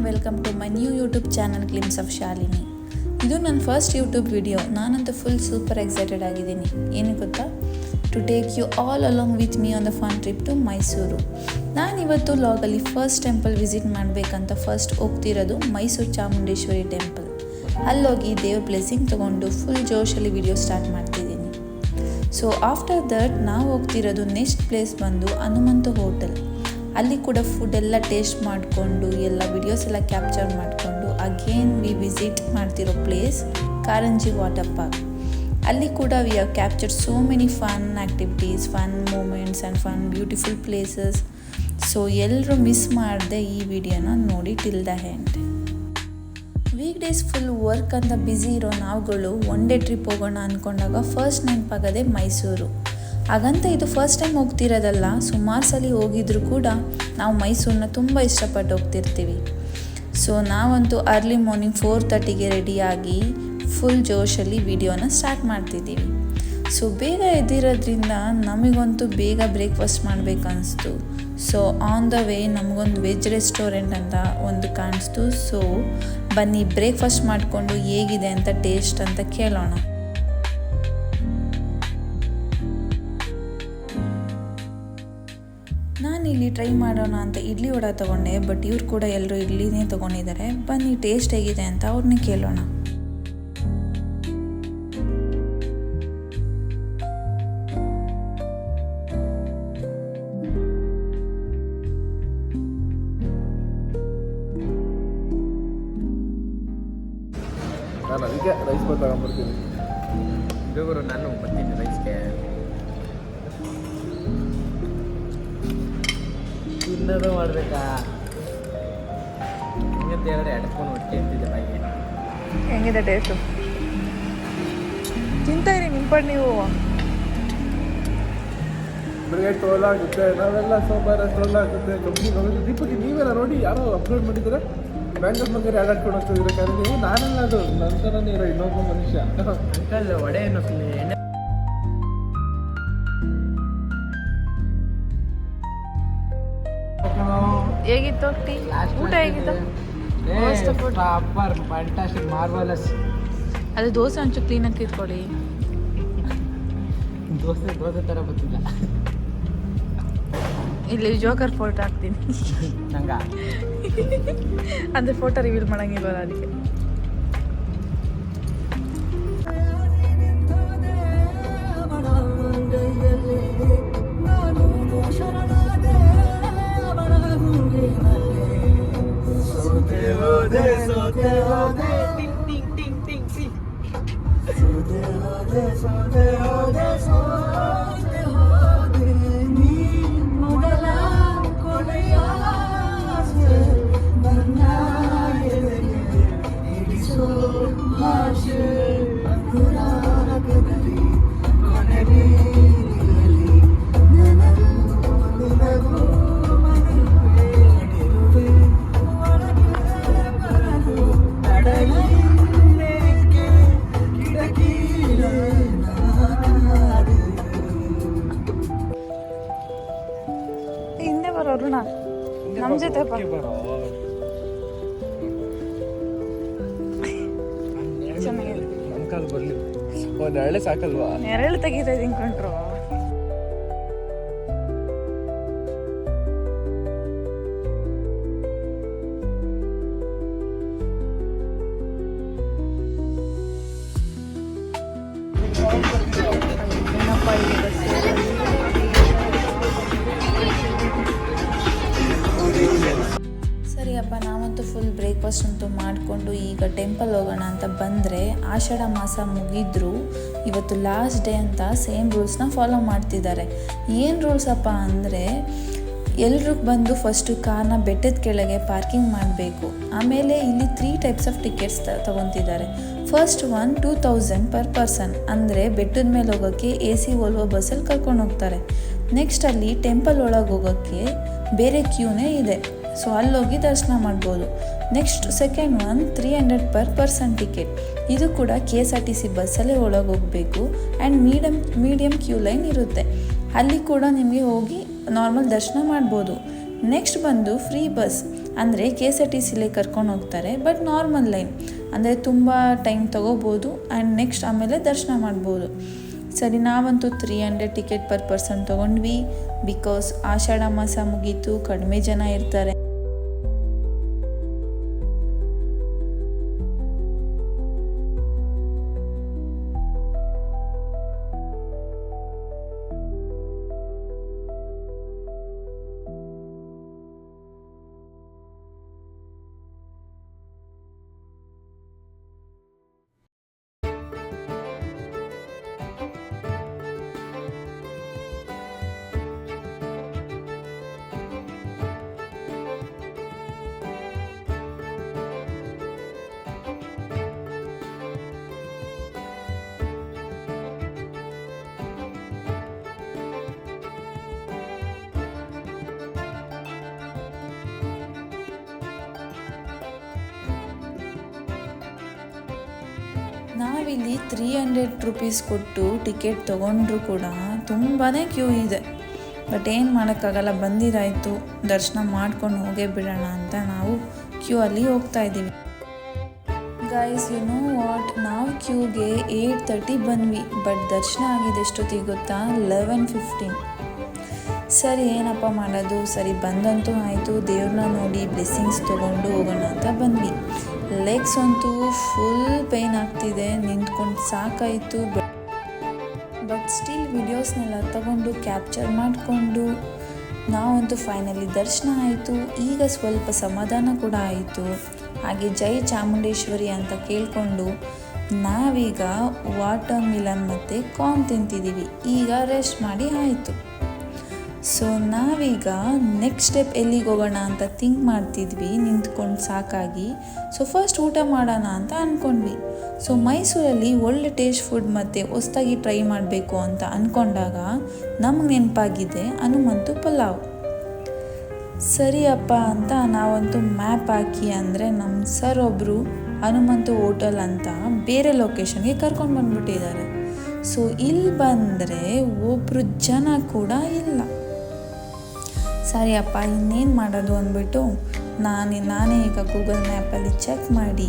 And welcome to my new YouTube channel glimpse of Shalini. ಇದು ನನ್ನ first YouTube video. ನಾನಂತೂ full super excited ಆಗಿದ್ದೀನಿ. ಏನು ಗೊತ್ತಾ, to take you all along with me on the fun trip to Mysuru. ನಾನಿವತ್ತು ಲಾಗಲ್ಲಿ first temple visit ಮಾಡಬೇಕಂತ first ಹೋಗ್ತಿರೋದು ಮೈಸೂರು ಚಾಮುಂಡೇಶ್ವರಿ ಟೆಂಪಲ್. ಅಲ್ಲೋಗಿ ದೇವ್ರ ಬ್ಲೆಸ್ಸಿಂಗ್ ತೊಗೊಂಡು ಫುಲ್ ಜೋಶಲ್ಲಿ ವಿಡಿಯೋ ಸ್ಟಾರ್ಟ್ ಮಾಡ್ತಿದ್ದೀನಿ. ಸೊ ಆಫ್ಟರ್ ದಟ್ ನಾವು ಹೋಗ್ತಿರೋದು ನೆಕ್ಸ್ಟ್ ಪ್ಲೇಸ್ ಬಂದು ಹನುಮಂತ ಹೋಟೆಲ್. ಅಲ್ಲಿ ಕೂಡ ಫುಡ್ ಎಲ್ಲ ಟೇಸ್ಟ್ ಮಾಡಿಕೊಂಡು ಎಲ್ಲ ವಿಡಿಯೋಸ್ ಎಲ್ಲ ಕ್ಯಾಪ್ಚರ್ ಮಾಡಿಕೊಂಡು ಅಗೇನ್ ವಿ ವಿಸಿಟ್ ಮಾಡ್ತಿರೋ ಪ್ಲೇಸ್ ಕಾರಂಜಿ ವಾಟರ್ ಪಾರ್ಕ್. ಅಲ್ಲಿ ಕೂಡ we have captured so many fun activities, fun moments and fun beautiful places. So ಎಲ್ಲರೂ ಮಿಸ್ ಮಾಡದೆ ಈ ವಿಡಿಯೋನ ನೋಡಿ till the end. Weekdays full work ಅಂತ ಬ್ಯುಸಿ ಇರೋ ನಾವುಗಳು ಒನ್ ಡೇ ಟ್ರಿಪ್ ಹೋಗೋಣ ಅಂದ್ಕೊಂಡಾಗ ಫಸ್ಟ್ ನೆನಪಾಗೋದೆ ಮೈಸೂರು. ಹಾಗಂತ ಇದು ಫಸ್ಟ್ ಟೈಮ್ ಹೋಗ್ತಿರೋದಲ್ಲ, ಸುಮಾರು ಸಲ ಹೋಗಿದ್ರು ಕೂಡ ನಾವು ಮೈಸೂರನ್ನ ತುಂಬ ಇಷ್ಟಪಟ್ಟು ಹೋಗ್ತಿರ್ತೀವಿ. ಸೊ ನಾವಂತೂ ಅರ್ಲಿ ಮಾರ್ನಿಂಗ್ 4:30ಗೆ ರೆಡಿಯಾಗಿ ಫುಲ್ ಜೋಶಲ್ಲಿ ವಿಡಿಯೋನ ಸ್ಟಾರ್ಟ್ ಮಾಡ್ತಿದ್ದೀವಿ. ಸೊ ಬೇಗ ಎದ್ದಿರೋದ್ರಿಂದ ನಮಗಂತೂ ಬೇಗ ಬ್ರೇಕ್ಫಾಸ್ಟ್ ಮಾಡಬೇಕನ್ನಿಸ್ತು. ಸೊ ಆನ್ ದ ವೇ ನಮಗೊಂದು ವೆಜ್ ರೆಸ್ಟೋರೆಂಟ್ ಅಂತ ಒಂದು ಕಾಣಿಸ್ತು. ಸೊ ಬನ್ನಿ ಬ್ರೇಕ್ಫಾಸ್ಟ್ ಮಾಡಿಕೊಂಡು ಹೇಗಿದೆ ಅಂತ ಟೇಸ್ಟ್ ಅಂತ ಕೇಳೋಣ. ನಾನಿಲ್ಲಿ ಟ್ರೈ ಮಾಡೋಣ ಅಂತ ಇಡ್ಲಿ ವಡ ತೊಗೊಂಡೆ, ಬಟ್ ಇವ್ರು ಕೂಡ ಎಲ್ಲರೂ ಇಡ್ಲಿನೇ ತೊಗೊಂಡಿದ್ದಾರೆ. ಬನ್ನಿ ಟೇಸ್ಟ್ ಹೇಗಿದೆ ಅಂತ ಅವ್ರನ್ನೇ ಕೇಳೋಣ. ನಾನು ಅದಕ್ಕೆ ರೈಸ್ ಬಾತ್ ತಗೊಂಡ್ಬರ್ತೀನಿ. ಇವರು ನಾನು ಬರ್ತೀನಿ ರೈಸ್ಗೆ. ತಿನ್ನೋದು ಮಾಡಬೇಕಾ ಹಿಂಗಂತ ಹೇಳಿದ್ರೆ ಎಡ್ಕೊಂಡು ಹೊಟ್ಟೆ ಅಂತಿದ್ದೆ ಬಾಯಿಗೆ. ಹೆಂಗಿದೆ ಟೇಸ್ಟು? ತಿಂತಾ ಇರಿ ನಿಂಪಡ್ ನೀವು. ಬೆಳಿಗ್ಗೆ ಟೋಲ್ ಆಗುತ್ತೆ, ನಾವೆಲ್ಲ ಸೋಮವಾರ ಟೋಲ್ ಆಗುತ್ತೆ. ಕಂಪ್ನಿಗೆ ಹೋಗುತ್ತೆ. ದೀಪಕ್ಕೆ ನೀವೆಲ್ಲ ನೋಡಿ ಯಾರೋ ಅಪ್ಲೋಡ್ ಮಾಡಿದ್ರೆ ಬ್ಯಾಂಗ್ಳೂರ್ ಬಗ್ಗೆ ಆಡಾಡ್ಕೊಂಡು ಹೋಗ್ತಿದ್ರೆ ಕಾರಣ ನೀವು. ನಾನೆಲ್ಲ ಅದು ನಂತರನೇ ಇರೋ ಇನ್ನೊಬ್ಬ ಮನುಷ್ಯ. ಅಂಕಲ್ ವಡೆ ಏನು ಎಣ್ಣೆ ಹೇಗಿತ್ತು ಟೀ? ಊಟ ಹೇಗಿತ್ತು? Upper fantastic marvellous. ಅದು ದೋಸೆ ಒಂಚೂರು ಕ್ಲೀನಾಗಿ ಇಟ್ಕೊಳ್ಳಿ. ದೋಸೆ ಥರ ಗೊತ್ತಿಲ್ಲ. ಇಲ್ಲಿ ಜೋಕರ್ ಫೋಟೋ ಹಾಕ್ತೀನಿ ನಂಗ. ಅಂದರೆ ಫೋಟೋ ರಿವೀಲ್ ಮಾಡೋಂಗಿಲ್ಲ ಅದಕ್ಕೆ. ಹಿಂದೆ ಬರೋರು ನಮ್ಮ ಜೊತೆ ಚೆನ್ನಾಗಿದೆ. ಅಂಕಲ್ ಬರಲಿ, ಒಂದು ಎಳ್ಳೆ ಸಾಕಲ್ವಾ? ನೆರಳು ತೆಗಿತಾ ಇದ್ದೀನಿ ಕೊಂಡ್ರು. ಸರಿಯಪ್ಪ, ನಾವಂತೂ ಫುಲ್ ಬ್ರೇಕ್ಫಾಸ್ಟ್ ಅಂತೂ ಮಾಡಿಕೊಂಡು ಈಗ ಟೆಂಪಲ್ ಹೋಗೋಣ ಅಂತ ಬಂದರೆ ಆಷಾಢ ಮಾಸ ಮುಗಿದ್ರು ಇವತ್ತು ಲಾಸ್ಟ್ ಡೇ ಅಂತ ಸೇಮ್ ರೂಲ್ಸ್ನ ಫಾಲೋ ಮಾಡ್ತಿದ್ದಾರೆ. ಏನು ರೂಲ್ಸ್ ಅಪ್ಪ ಅಂದರೆ ಎಲ್ಲರೂ ಬಂದು ಫಸ್ಟು ಕಾರ್ನ ಬೆಟ್ಟದ ಕೆಳಗೆ ಪಾರ್ಕಿಂಗ್ ಮಾಡಬೇಕು. ಆಮೇಲೆ ಇಲ್ಲಿ 3 ಟೈಪ್ಸ್ ಆಫ್ ಟಿಕೆಟ್ಸ್ ತೊಗೊತಿದ್ದಾರೆ. ಫಸ್ಟ್ ಒನ್ 2000 ಪರ್ ಪರ್ಸನ್, ಅಂದರೆ ಬೆಟ್ಟದ ಮೇಲೆ ಹೋಗೋಕ್ಕೆ AC ವೋಲ್ವೋ ಬಸ್ಸಲ್ಲಿ ಕರ್ಕೊಂಡು ಹೋಗ್ತಾರೆ. ನೆಕ್ಸ್ಟ್ ಅಲ್ಲಿ ಟೆಂಪಲ್ ಒಳಗೆ ಹೋಗೋಕ್ಕೆ ಬೇರೆ ಕ್ಯೂನೇ ಇದೆ. ಸೊ ಅಲ್ಲೋಗಿ ದರ್ಶನ ಮಾಡ್ಬೋದು. Next second one 300 per person ticket. ಇದು ಕೂಡ KSRTC ಬಸ್ಸಲ್ಲೇ ಒಳಗೆ ಹೋಗಬೇಕು ಆ್ಯಂಡ್ ಮೀಡಿಯಮ್ ಕ್ಯೂ ಲೈನ್ ಇರುತ್ತೆ. ಅಲ್ಲಿ ಕೂಡ ನಿಮಗೆ ಹೋಗಿ ನಾರ್ಮಲ್ ದರ್ಶನ ಮಾಡ್ಬೋದು. ನೆಕ್ಸ್ಟ್ ಬಂದು ಫ್ರೀ ಬಸ್. ಅಂದರೆ KSRTCಲೇ ಕರ್ಕೊಂಡು ಹೋಗ್ತಾರೆ, ಬಟ್ ನಾರ್ಮಲ್ ಲೈನ್ ಅಂದರೆ ತುಂಬ ಟೈಮ್ ತೊಗೋಬೋದು ಆ್ಯಂಡ್ ನೆಕ್ಸ್ಟ್ ಆಮೇಲೆ ದರ್ಶನ ಮಾಡ್ಬೋದು. ಸರಿ, ನಾವಂತೂ 300 ಟಿಕೆಟ್ ಪರ್ ಪರ್ಸನ್ ತೊಗೊಂಡ್ವಿ. ಬಿಕಾಸ್ ಆಷಾಢ ಮಾಸ ಮುಗೀತು, ಕಡಿಮೆ ಜನ ಇರ್ತಾರೆ. ನಾವಿಲ್ಲಿ 300 ರುಪೀಸ್ ಕೊಟ್ಟು ಟಿಕೆಟ್ ತೊಗೊಂಡ್ರೂ ಕೂಡ ತುಂಬಾ ಕ್ಯೂ ಇದೆ. ಬಟ್ ಏನು ಮಾಡೋಕ್ಕಾಗಲ್ಲ, ಬಂದಿದ್ದಾಯಿತು, ದರ್ಶನ ಮಾಡ್ಕೊಂಡು ಹೋಗೇ ಬಿಡೋಣ ಅಂತ ನಾವು ಕ್ಯೂ ಅಲ್ಲಿ ಹೋಗ್ತಾ ಇದ್ದೀವಿ. ಗೈಸ್, ಯು ನೋ ವಾಟ್, ನಾವು ಕ್ಯೂಗೆ 8:30 ಬಂದ್ವಿ. ಬಟ್ ದರ್ಶನ ಆಗಿದೆ ಎಷ್ಟೊತ್ತಿಗೆ ಗೊತ್ತಾ? 11:15. ಸರಿ, ಏನಪ್ಪ ಮಾಡೋದು, ಸರಿ ಬಂದಂತೂ ಆಯಿತು, ದೇವ್ರನ್ನ ನೋಡಿ ಬ್ಲೆಸ್ಸಿಂಗ್ಸ್ ತೊಗೊಂಡು ಹೋಗೋಣ ಅಂತ ಬಂದ್ವಿ. ಲೆಗ್ಸ್ ಅಂತೂ ಫುಲ್ ಪೇಯ್ನ್ ಆಗ್ತಿದೆ, ನಿಂತ್ಕೊಂಡು ಸಾಕಾಯಿತು. ಬಟ್ ಸ್ಟಿಲ್ ವಿಡಿಯೋಸ್ನೆಲ್ಲ ತಗೊಂಡು ಕ್ಯಾಪ್ಚರ್ ಮಾಡಿಕೊಂಡು ನಾವಂತೂ ಫೈನಲಿ ದರ್ಶನ ಆಯಿತು. ಈಗ ಸ್ವಲ್ಪ ಸಮಾಧಾನ ಕೂಡ ಆಯಿತು. ಹಾಗೆ ಜೈ ಚಾಮುಂಡೇಶ್ವರಿ ಅಂತ ಕೇಳಿಕೊಂಡು ನಾವೀಗ ವಾಟರ್ ಮಿಲನ್ ಮತ್ತು ಕಾರ್ನ್ ತಿಂತಿದ್ದೀವಿ. ಈಗ ರೆಸ್ಟ್ ಮಾಡಿ ಆಯಿತು. ಸೊ ನಾವೀಗ ನೆಕ್ಸ್ಟ್ ಸ್ಟೆಪ್ ಎಲ್ಲಿಗೆ ಹೋಗೋಣ ಅಂತ ಥಿಂಕ್ ಮಾಡ್ತಿದ್ವಿ, ನಿಂತ್ಕೊಂಡು ಸಾಕಾಗಿ. ಸೊ ಫಸ್ಟ್ ಊಟ ಮಾಡೋಣ ಅಂತ ಅಂದ್ಕೊಂಡ್ವಿ. ಸೊ ಮೈಸೂರಲ್ಲಿ ಒಳ್ಳೆ ಟೇಸ್ಟ್ ಫುಡ್ ಮತ್ತು ಹೊಸ್ದಾಗಿ ಟ್ರೈ ಮಾಡಬೇಕು ಅಂತ ಅಂದ್ಕೊಂಡಾಗ ನಮ್ಗೆ ನೆನಪಾಗಿದೆ ಹನುಮಂತು ಪಲಾವ್. ಸರಿಯಪ್ಪ ಅಂತ ನಾವಂತೂ ಮ್ಯಾಪ್ ಹಾಕಿ, ಅಂದರೆ ನಮ್ಮ ಸರ್ ಒಬ್ಬರು ಹನುಮಂತು ಹೋಟೆಲ್ ಅಂತ ಬೇರೆ ಲೊಕೇಶನ್ಗೆ ಕರ್ಕೊಂಡು ಬಂದುಬಿಟ್ಟಿದ್ದಾರೆ. ಸೊ ಇಲ್ಲಿ ಬಂದರೆ ಒಬ್ಬರು ಜನ ಕೂಡ ಇಲ್ಲ. ಸರಿಯಪ್ಪ, ಇನ್ನೇನು ಮಾಡೋದು ಅಂದ್ಬಿಟ್ಟು ನಾನೇ ಈಗ ಗೂಗಲ್ ಮ್ಯಾಪಲ್ಲಿ ಚೆಕ್ ಮಾಡಿ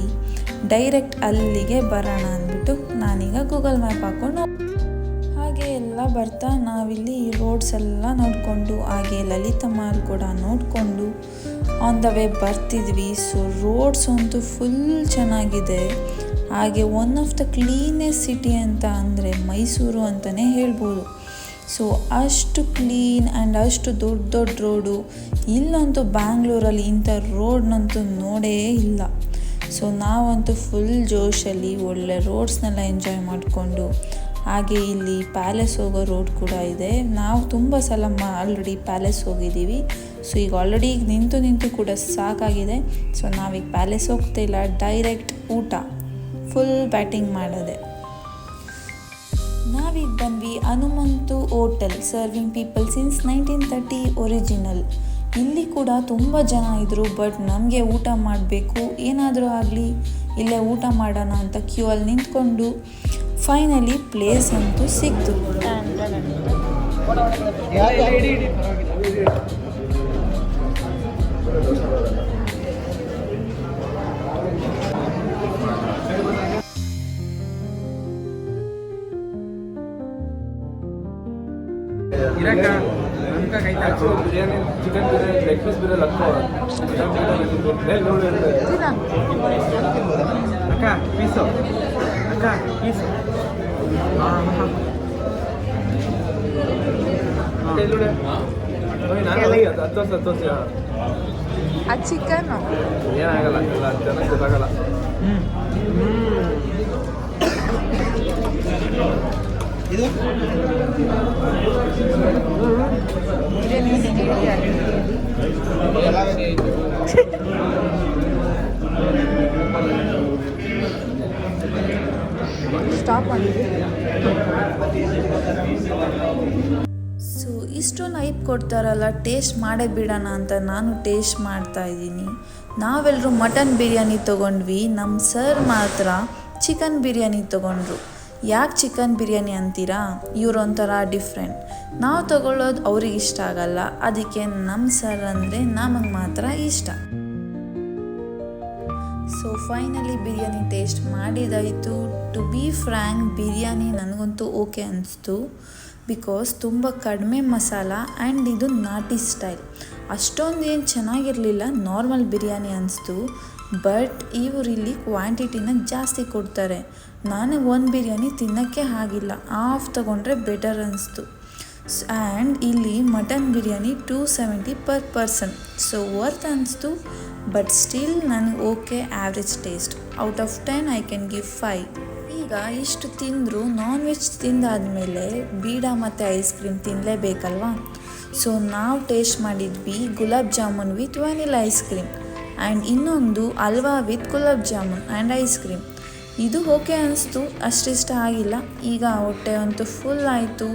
ಡೈರೆಕ್ಟ್ ಅಲ್ಲಿಗೆ ಬರೋಣ ಅಂದ್ಬಿಟ್ಟು ನಾನೀಗ ಗೂಗಲ್ ಮ್ಯಾಪ್ ಹಾಕ್ಕೊಂಡು ಹಾಗೆ ಎಲ್ಲ ಬರ್ತಾ ನಾವಿಲ್ಲಿ ರೋಡ್ಸ್ ಎಲ್ಲ ನೋಡಿಕೊಂಡು ಹಾಗೆ ಲಲಿತ ಮಾಲ್ ಕೂಡ ನೋಡಿಕೊಂಡು ಆನ್ ದ ವೇ ಬರ್ತಿದ್ವಿ. ಸೊ ರೋಡ್ಸ್ ಅಂತೂ ಫುಲ್ ಚೆನ್ನಾಗಿದೆ. ಹಾಗೆ one of the cleanest city ಅಂತ ಅಂದರೆ ಮೈಸೂರು ಅಂತಲೇ ಹೇಳ್ಬೋದು. ಸೊ ಅಷ್ಟು ಕ್ಲೀನ್ ಆ್ಯಂಡ್ ಅಷ್ಟು ದೊಡ್ಡ ದೊಡ್ಡ ರೋಡು ಇಲ್ಲಂತೂ ಬ್ಯಾಂಗ್ಳೂರಲ್ಲಿ ಇಂಥ ರೋಡ್ನಂತೂ ನೋಡೇ ಇಲ್ಲ. ಸೊ ನಾವಂತೂ ಫುಲ್ ಜೋಶಲ್ಲಿ ಒಳ್ಳೆ ರೋಡ್ಸ್ನೆಲ್ಲ ಎಂಜಾಯ್ ಮಾಡಿಕೊಂಡು ಹಾಗೆ ಇಲ್ಲಿ ಪ್ಯಾಲೇಸ್ ಹೋಗೋ ರೋಡ್ ಕೂಡ ಇದೆ. ನಾವು ತುಂಬ ಸಲ ಆಲ್ರೆಡಿ ಪ್ಯಾಲೇಸ್ ಹೋಗಿದ್ದೀವಿ. ಸೊ ಈಗ ಆಲ್ರೆಡಿ ನಿಂತು ಕೂಡ ಸಾಕಾಗಿದೆ. ಸೊ ನಾವೀಗ ಪ್ಯಾಲೇಸ್ ಹೋಗ್ತಿಲ್ಲ, ಡೈರೆಕ್ಟ್ ಊಟ ಫುಲ್ ಬ್ಯಾಟಿಂಗ್ ಮಾಡೋದೆ. ನಾವೀಗ ಬಂದ್ವಿ Hanumanthu hotel, serving people since 1930 original. ಇಲ್ಲಿ ಕೂಡ ತುಂಬ ಜನ ಇದ್ದರು. ಬಟ್ ನಮಗೆ ಊಟ ಮಾಡಬೇಕು, ಏನಾದರೂ ಆಗಲಿ ಇಲ್ಲೇ ಊಟ ಮಾಡೋಣ ಅಂತ ಕ್ಯೂ ಅಲ್ಲಿ ನಿಂತ್ಕೊಂಡು ಫೈನಲಿ ಪ್ಲೇಸ್ ಅಂತೂ ಸಿಕ್ತು. Biryani, chicken biryani, leg piece biryani ಅಕ್ಕ ಪೀಸು ಅಕ್ಕ ಪೀಸು ಹತ್ತೋಸಿ ಆ ಚಿಕನ್ ಏನಾಗಲ್ಲ, ಎಲ್ಲ ಚೆನ್ನಾಗಿ ಗೊತ್ತಾಗಲ್ಲ. ಇದು ಸ್ಟಾಪ್ ಮಾಡಿದ್ವಿ. ಸೊ ಇಷ್ಟೊಂದು ಹೈಪ್ ಕೊಡ್ತಾರಲ್ಲ, ಟೇಸ್ಟ್ ಮಾಡೇ ಬಿಡೋಣ ಅಂತ ನಾನು ಟೇಸ್ಟ್ ಮಾಡ್ತಾ ಇದ್ದೀನಿ. ನಾವೆಲ್ಲರೂ ಮಟನ್ ಬಿರಿಯಾನಿ ತೊಗೊಂಡ್ವಿ, ನಮ್ಮ ಸರ್ ಮಾತ್ರ ಚಿಕನ್ ಬಿರಿಯಾನಿ ತೊಗೊಂಡ್ರು. ಯಾಕೆ ಚಿಕನ್ ಬಿರಿಯಾನಿ ಅಂತೀರಾ? ಇವರೊಂಥರ ಡಿಫ್ರೆಂಟ್, ನಾವು ತಗೊಳ್ಳೋದು ಅವ್ರಿಗೆ ಇಷ್ಟ ಆಗಲ್ಲ, ಅದಕ್ಕೆ ನಮ್ಮ ಸರ್ ಅಂದರೆ ನಮಗೆ ಮಾತ್ರ ಇಷ್ಟ. ಸೊ ಫೈನಲಿ ಬಿರಿಯಾನಿ ಟೇಸ್ಟ್ ಮಾಡಿದಾಯಿತು. ಟು ಬಿ ಫ್ರ್ಯಾಂಕ್, ಬಿರಿಯಾನಿ ನನಗಂತೂ ಓಕೆ ಅನಿಸ್ತು. ಬಿಕಾಸ್ ತುಂಬ ಕಡಿಮೆ ಮಸಾಲ ಆ್ಯಂಡ್ ಇದು ನಾಟಿ ಸ್ಟೈಲ್. ಅಷ್ಟೊಂದು ಏನು ಚೆನ್ನಾಗಿರಲಿಲ್ಲ, ನಾರ್ಮಲ್ ಬಿರಿಯಾನಿ ಅನಿಸ್ತು. ಬಟ್ ಇವರು ಇಲ್ಲಿ ಕ್ವಾಂಟಿಟಿನ ಜಾಸ್ತಿ ಕೊಡ್ತಾರೆ. ನಾನು ಒಂದು ಬಿರಿಯಾನಿ ತಿನ್ನೋಕ್ಕೆ ಆಗಿಲ್ಲ, ಹಾಫ್ ತೊಗೊಂಡ್ರೆ ಬೆಟರ್ ಅನಿಸ್ತು. ಆ್ಯಂಡ್ ಇಲ್ಲಿ mutton biryani 270 per person. So worth ಅನಿಸ್ತು. ಬಟ್ ಸ್ಟಿಲ್ ನನಗೆ okay, average taste. Out of 10 I can give 5. ಈಗ ಇಷ್ಟು ತಿಂದರೂ ನಾನ್ ವೆಜ್ ತಿಂದಾದಮೇಲೆ ಬೀಡ ಮತ್ತು ಐಸ್ ಕ್ರೀಮ್ ತಿನ್ನಲೇಬೇಕಲ್ವಾ. ಸೊ ನಾವು ಟೇಸ್ಟ್ ಮಾಡಿದ್ವಿ gulab jamun with vanilla ice cream and ಇನ್ನೊಂದು halwa with gulab jamun and ice cream. ಇದು ಓಕೆ ಅನಿಸ್ತು, ಅಷ್ಟಿಷ್ಟ ಆಗಿಲ್ಲ. ಈಗ ಹೊಟ್ಟೆ ಅಂತೂ ಫುಲ್ ಆಯಿತು.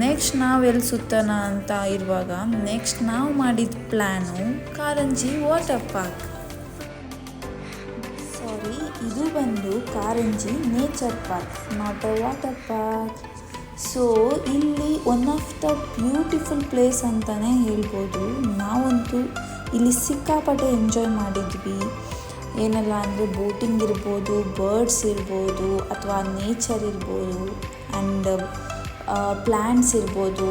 ನೆಕ್ಸ್ಟ್ ನಾವು ಎಲ್ಲಿ ಸುತ್ತೋಣ ಅಂತ ಇರುವಾಗ ನೆಕ್ಸ್ಟ್ ನಾವು ಮಾಡಿದ plan Karanji water park. Sorry, ಇದು ಬಂದು Karanji nature park, not a water park. So ಇಲ್ಲಿ one of the beautiful place ಅಂತಲೇ ಹೇಳ್ಬೋದು. ನಾವಂತೂ ಇಲ್ಲಿ ಸಿಕ್ಕಾಪಟ್ಟೆ ಎಂಜಾಯ್ ಮಾಡಿದ್ವಿ. ಏನೆಲ್ಲ ಅಂದರೆ ಬೋಟಿಂಗ್ ಇರ್ಬೋದು, ಬರ್ಡ್ಸ್ ಇರ್ಬೋದು, ಅಥವಾ ನೇಚರ್ ಇರ್ಬೋದು, ಆ್ಯಂಡ್ ಪ್ಲ್ಯಾಂಟ್ಸ್ ಇರ್ಬೋದು.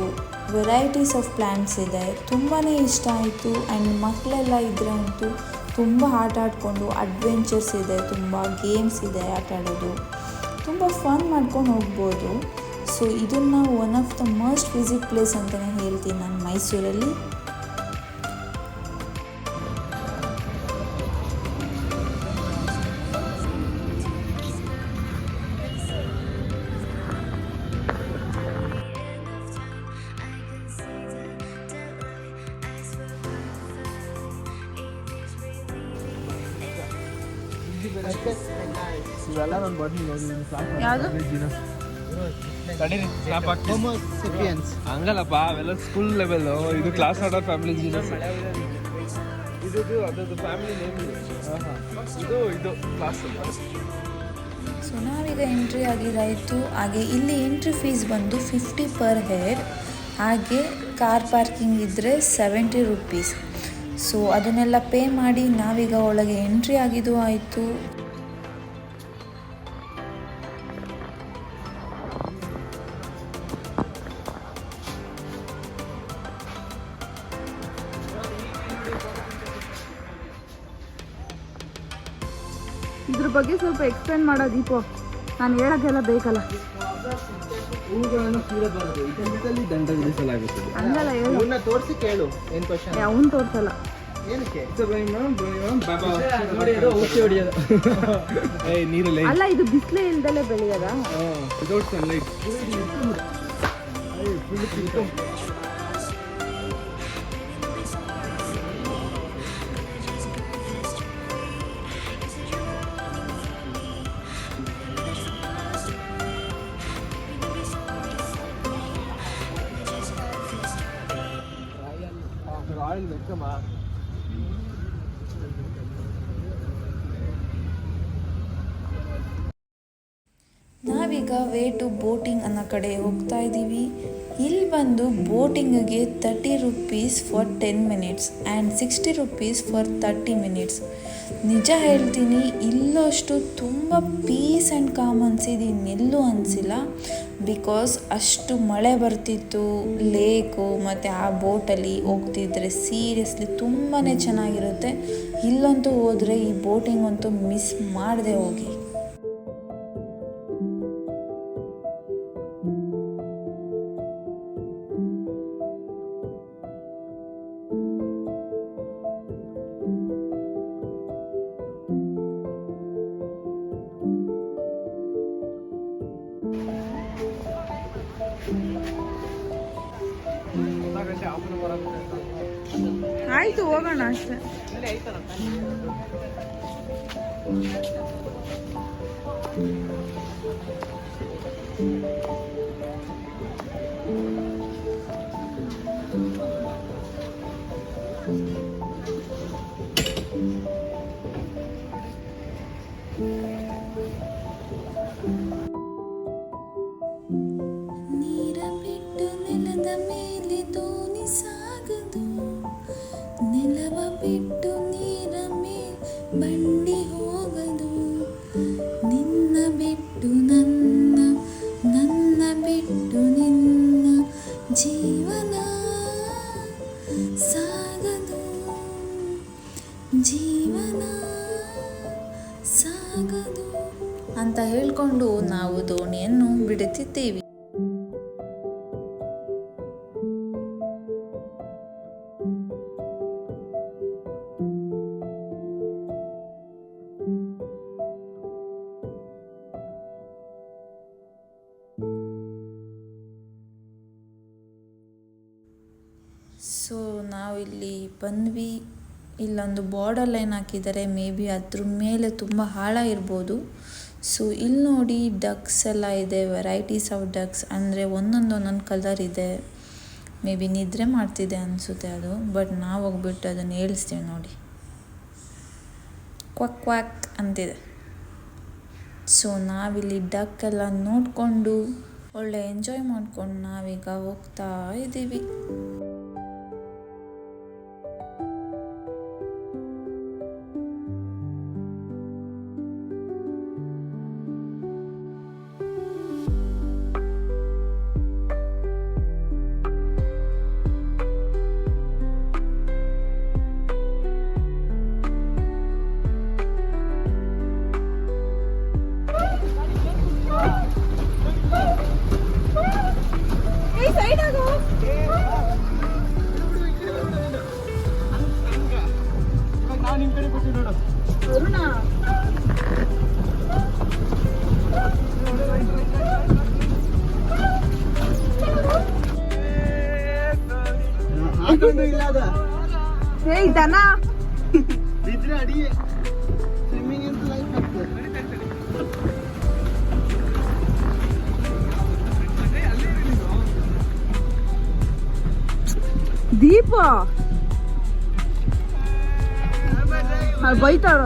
ವೆರೈಟೀಸ್ ಆಫ್ ಪ್ಲ್ಯಾಂಟ್ಸ್ ಇದೆ. ತುಂಬಾ ಇಷ್ಟ ಆಯಿತು. ಆ್ಯಂಡ್ ಮಕ್ಕಳೆಲ್ಲ ಇದ್ದರೆ ಅಂತೂ ತುಂಬ ಆಟ ಆಡಿಕೊಂಡು ಅಡ್ವೆಂಚರ್ಸ್ ಇದೆ, ತುಂಬ ಗೇಮ್ಸ್ ಇದೆ ಆಟ ಆಡೋದು. ತುಂಬ ಫನ್ ಮಾಡ್ಕೊಂಡು ಹೋಗ್ಬೋದು. ಸೊ ಇದನ್ನು one of the must visit place ಅಂತಲೇ ಹೇಳ್ತೀನಿ ನಾನು ಮೈಸೂರಲ್ಲಿ. ಇವೆಲ್ಲ ನಾನು ಬಂದು ನೋಡಿದ್ದೀನಿ. ಯಾವುದು? ಹಂಗಲ್ಲಪ್ಪ, ಅವೆಲ್ಲ ಸ್ಕೂಲ್ ಲೆವೆಲ್. ಇದು ಕ್ಲಾಸ್ ಆರ್ಡರ್ ಫ್ಯಾಮಿಲಿ ಜೀನಸ್. ಇದು ಅದರದ್ದು ಫ್ಯಾಮಿಲಿ ನೇಮ್ ಇದು ಕ್ಲಾಸ್. ಸೊ ನಾವೀಗ ಎಂಟ್ರಿ ಆಗಿದ್ದಾಯಿತು. ಹಾಗೆ ಇಲ್ಲಿ ಎಂಟ್ರಿ ಫೀಸ್ ಬಂದು 50 ಪರ್ ಹೆಡ್. ಹಾಗೆ ಕಾರ್ ಪಾರ್ಕಿಂಗ್ ಇದ್ದರೆ 70 ರುಪೀಸ್. ಸೊ ಅದನ್ನೆಲ್ಲ ಪೇ ಮಾಡಿ ನಾವೀಗ ಒಳಗೆ ಎಂಟ್ರಿ ಆಗಿದ್ದು ಆಯಿತು. ಇದ್ರ ಬಗ್ಗೆ ಸ್ವಲ್ಪ ಎಕ್ಸ್ಪ್ಲೇನ್ ಮಾಡೋ ದೀಪು, ನಾನು ಹೇಳೋಕ್ಕೆಲ್ಲ ಬೇಕಲ್ಲ. ಹೂಗಳನ್ನು ಕೀಳಬಾರದು, ಇದರಲ್ಲಿ ದಂಡ ವಿಧಿಸಲಾಗುತ್ತದೆ. ಹಂಗಲ್ಲ ಹೇಳು. ಇವನ್ನ ತೋರಿಸಿ ಕೇಳು ಏನು ಕ್ವಶನ್. ಅವನು ತೋರಿಸಲ್ಲ. ಏನಕ್ಕೆ ನೀರಲ್ಲಿ ಅಲ್ಲ, ಇದು ಬಿಸಿಲೇ ಇಲ್ದಲೇ ಬೆಳೆಯೋದ? Without sunlight. Royal welcome. ನಾವೀಗ ವೇ ಟು ಬೋಟಿಂಗ್ ಅನ್ನೋ ಕಡೆ ಹೋಗ್ತಾ ಇದ್ದೀವಿ. ಇಲ್ಲಿ ಬಂದು ಬೋಟಿಂಗಿಗೆ 30 rupees for 10 minutes and 60 rupees for 30 minutes. ನಿಜ ಹೇಳ್ತೀನಿ, ಇಲ್ಲಷ್ಟು ತುಂಬ ಪೀಸ್ ಆ್ಯಂಡ್ ಕಾಮ್ ಅನಿಸಿದ್ದು ಇನ್ನೆಲ್ಲೂ ಅನಿಸಿಲ್ಲ. ಬಿಕಾಸ್ ಅಷ್ಟು ಮಳೆ ಬರ್ತಿತ್ತು, ಲೇಕು ಮತ್ತು ಆ ಬೋಟಲ್ಲಿ ಹೋಗ್ತಿದ್ರೆ ಸೀರಿಯಸ್ಲಿ ತುಂಬಾ ಚೆನ್ನಾಗಿರುತ್ತೆ. ಇಲ್ಲಂತೂ ಹೋದರೆ ಈ ಬೋಟಿಂಗ್ ಅಂತೂ ಮಿಸ್ ಮಾಡದೆ ಹೋಗಿ. ಆಯಿತು, ಹೋಗೋಣ ಅಷ್ಟೇ. ನೀರ ಬಿಟ್ಟು ನೆಲದ ಮೇಲೆ ದೋಣಿ ಸಾಗದು, ನೆಲವ ಬಿಟ್ಟು ನೀರ ಮೇಲೆ ಬಂಡಿ ಜೀವನ ಸಾಗದು ಜೀವನ ಸಾಗದು ಅಂತ ಹೇಳಿಕೊಂಡು ನಾವು ದೋಣಿಯನ್ನು ಬಿಡುತ್ತಿದ್ದೇವೆ. ಸೊ ನಾವಿಲ್ಲಿ ಬಂದ್ವಿ. ಇಲ್ಲೊಂದು ಬಾರ್ಡರ್ ಲೈನ್ ಹಾಕಿದ್ದಾರೆ, ಮೇ ಬಿ ಅದ್ರ ಮೇಲೆ ತುಂಬ ಆಳ ಇರ್ಬೋದು. ಸೊ ಇಲ್ಲಿ ನೋಡಿ ಡಕ್ಸ್ ಎಲ್ಲ ಇದೆ, ವೆರೈಟೀಸ್ ಆಫ್ ಡಕ್ಸ್, ಅಂದರೆ ಒಂದೊಂದು ಕಲರ್ ಇದೆ. ಮೇ ಬಿ ನಿದ್ರೆ ಮಾಡ್ತಿದೆ ಅನಿಸುತ್ತೆ ಅದು, ಬಟ್ ನಾವು ಹೋಗ್ಬಿಟ್ಟು ಅದನ್ನು ಹೇಳ್ಸ್ತೀವಿ ನೋಡಿ. ಕ್ವಾಕ್ ಕ್ವಾಕ್ ಅಂತಿದೆ. ಸೊ ನಾವಿಲ್ಲಿ ಡಕ್ ಎಲ್ಲ ನೋಡಿಕೊಂಡು ಒಳ್ಳೆ ಎಂಜಾಯ್ ಮಾಡ್ಕೊಂಡು ನಾವೀಗ ಹೋಗ್ತಾ ಇದ್ದೀವಿ. ಹೇಯ್ ದನ ಬಿದ್ರೆ ಅಡಿ ಸ್ವಿಮ್ಮಿಂಗ್ ಅಂತ ಲೈಫ್ ಆಗ್ತದೆ. ದೀಪ ಬೈತಾಳ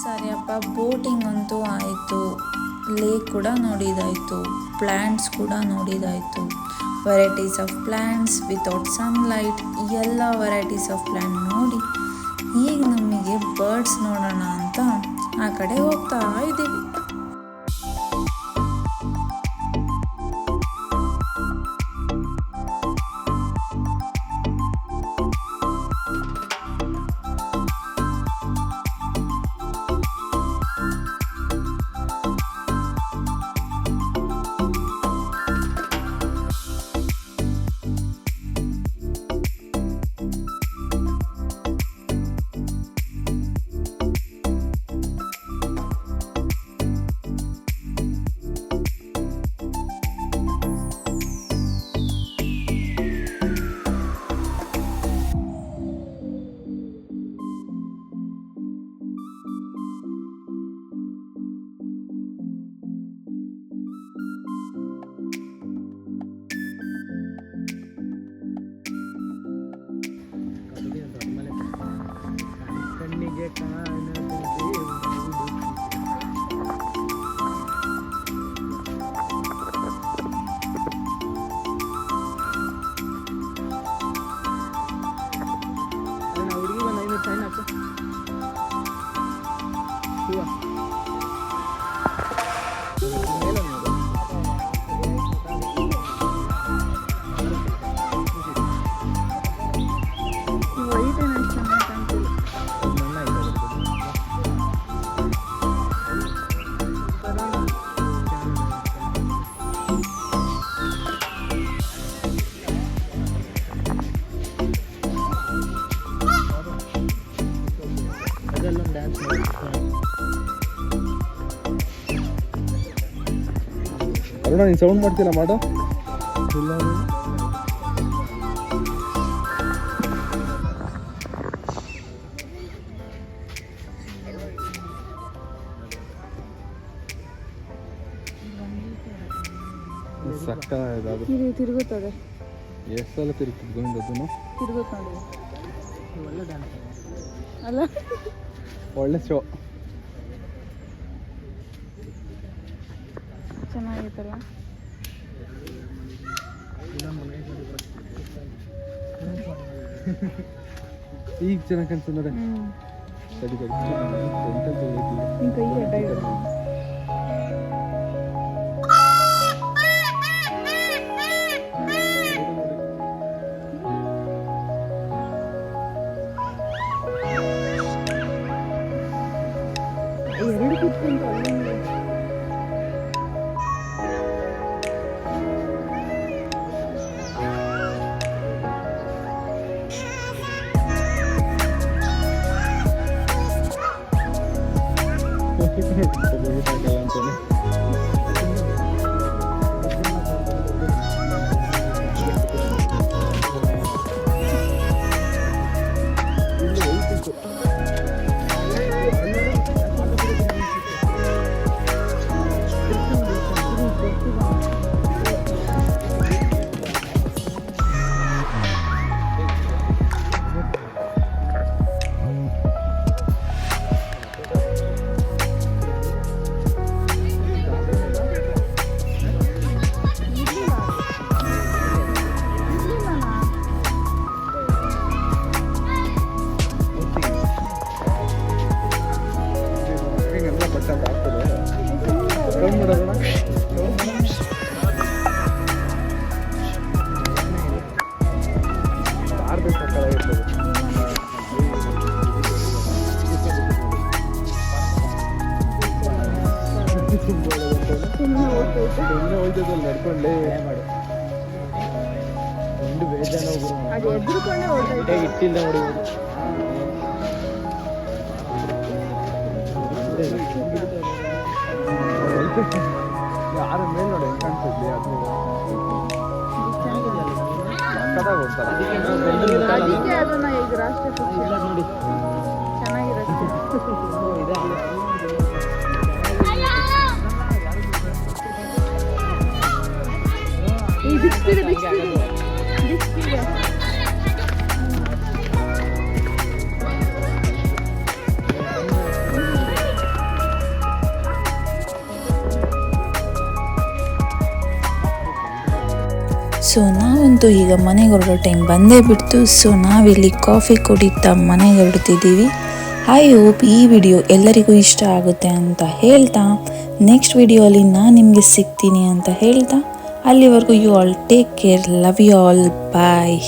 ಸರಿಯಪ್ಪ, ಬೋಟಿಂಗ್ ಅಂತೂ ಆಯಿತು, ಲೇಕ್ ಕೂಡ ನೋಡಿದಾಯಿತು, ಪ್ಲ್ಯಾಂಟ್ಸ್ ಕೂಡ ನೋಡಿದಾಯಿತು. Varieties of plants without sunlight, ಎಲ್ಲ ವೆರೈಟೀಸ್ ಆಫ್ ಪ್ಲ್ಯಾಂಟ್ ನೋಡಿ ಈಗ ನಮಗೆ ಬರ್ಡ್ಸ್ ನೋಡೋಣ ಅಂತ ಆ ಕಡೆ ಹೋಗ್ತಾ ಇದ್ದೀವಿ. ಕಣ್ಣಿಗೆ ಕಾಣದೆ ಹುಡುಗಿ ಒಂದು 5 ಸೈನ್ ಹಾಕು. ಶಿವ ಡ್ಯಾನ್ಸ್ ಅರುಣ, ನೀನು ಸೌಂಡ್ ಮಾಡ್ತಿಲ್ಲ ಮಾಡು. ಸಕ್ಕತ್ತಾಗಿದೆ ಅದು. ತಿರುಗುತ್ತದೆ. ಎಷ್ಟು ಸಲ ತಿರುಗ್ತಿದ್ದು ಗೋವಿಂದದ್ದನ್ನು ತಿರ್ಗುತ್ತೆ ನೋಡಿ ಒಳ್ಳೆ ಡ್ಯಾನ್ಸ್ ಅಲ್ಲ ಒಳ್ಳೆ ಶೋ. ಚೆನ್ನಾಗಿತ್ತಲ್ಲ. ಈಗ ಚೆನ್ನಾಗಿ ಕಾಣಿಸ್ತದೆ ನೋಡಿ. ಸರಿ ನಿನ್ನ ಕೈ ಅಡ್ಡ ಇಡೋದು. ಎರಡು ಕೂತ್ಕೊಂಡು ಅಲ್ಲೊಂದು ಅಂತಾನೆ. ಹಿಂಗೆಲ್ಲ ಬಟ್ಟೆ ಅಂತ ಆಗ್ತದೆ. ಕಮ್ಮಿ ಮಾಡೋಣ. ಆರ್ಬೇಕು ಸಕ್ಕತ್ತಾಗಿರ್ತದೆ. ಸುಮ್ಮನೆ ಹೋಯ್ತದಲ್ಲಿ ನಡ್ಕೊಂಡೆ ಮಾಡು. ಒಂದು ಬೇಜಾನ ಹೋಗ್ರು ಅದು ಎದ್ರುಕೊಂಡೇ ಹೊರಟೈತೆ. ಇಟ್ಟಿಲ್ಲ ಹೊಡಿಬೋದು. ಯಾರ ಮೇಲೆ ನೋಡಿ ಹೆಂಗೆ ಕಾಣಿಸುತ್ತೆ ಅದು ಸಕ್ಕತ್ತಾಗಿ ಹೋಗ್ತಾರೆ. ಅದಕ್ಕೆ ಅದನ್ನ ಈಗ ರಾಷ್ಟ್ರೀಯ ಪಕ್ಷಿ ನೋಡಿ ಚೆನ್ನಾಗಿರುತ್ತೆ. ಈ ಬಿಚ್ಚಿದೆ ಬಿಚ್ಚಿದೆ ಬಿಚ್ಚಿದೆ. ಸೊ ನಾವಂತೂ ಈಗ ಮನೆಗೆ ಹೊರಡೋ ಟೈಮ್ ಬಂದೇ ಬಿಡ್ತು. ಸೊ ನಾವಿಲ್ಲಿ ಕಾಫಿ ಕುಡಿತಾ ಮನೆಗೆ ಹೊರಡ್ತಿದ್ದೀವಿ. ಐ ಹೋಪ್ ಈ ವಿಡಿಯೋ ಎಲ್ಲರಿಗೂ ಇಷ್ಟ ಆಗುತ್ತೆ ಅಂತ ಹೇಳ್ತಾ ನೆಕ್ಸ್ಟ್ ವಿಡಿಯೋಲಿ ನಾನು ನಿಮಗೆ ಸಿಗ್ತೀನಿ ಅಂತ ಹೇಳ್ತಾ ಅಲ್ಲಿವರೆಗೂ you all take care. Love you all. Bye.